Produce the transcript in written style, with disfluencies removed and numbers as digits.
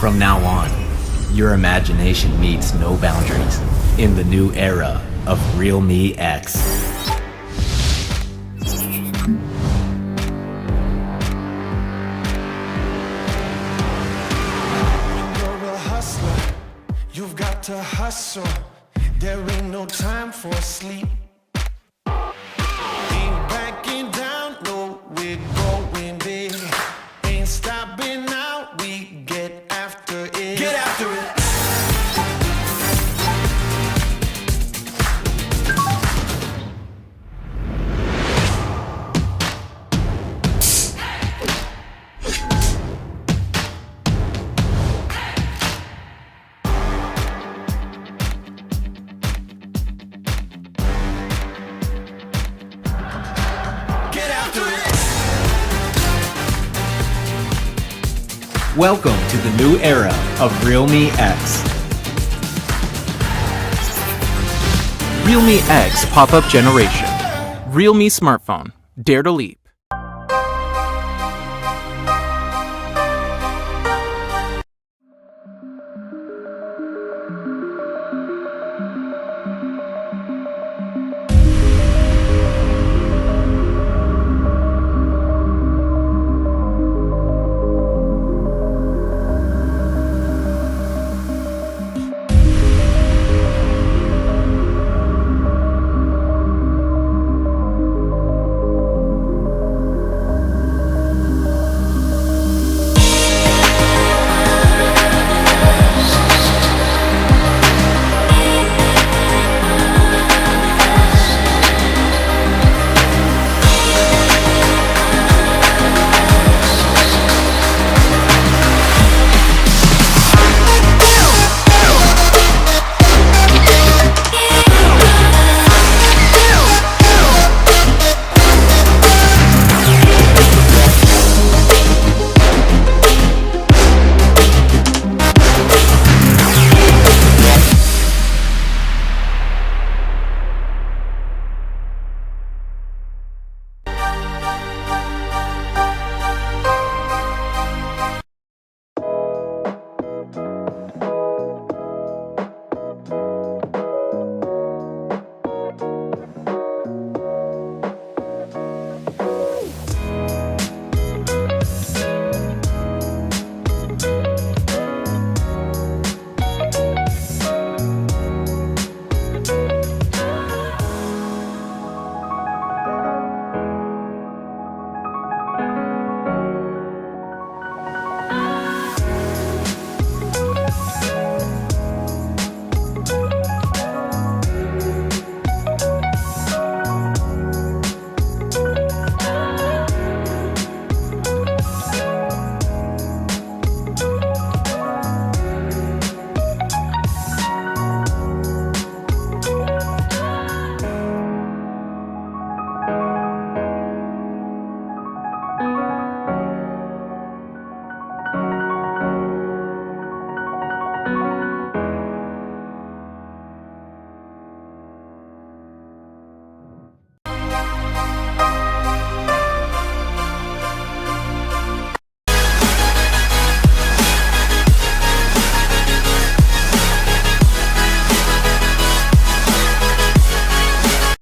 From now on, your imagination meets no boundaries in the new era of Realme X. You're a hustler, you've got to hustle. There ain't no time for sleep. Ain't backing down, no, we're going big. Ain't stopping now, we get after it. Get after it. Get after it. Welcome to the new era of Realme X. Realme X pop-up generation. Realme smartphone. Dare to leap.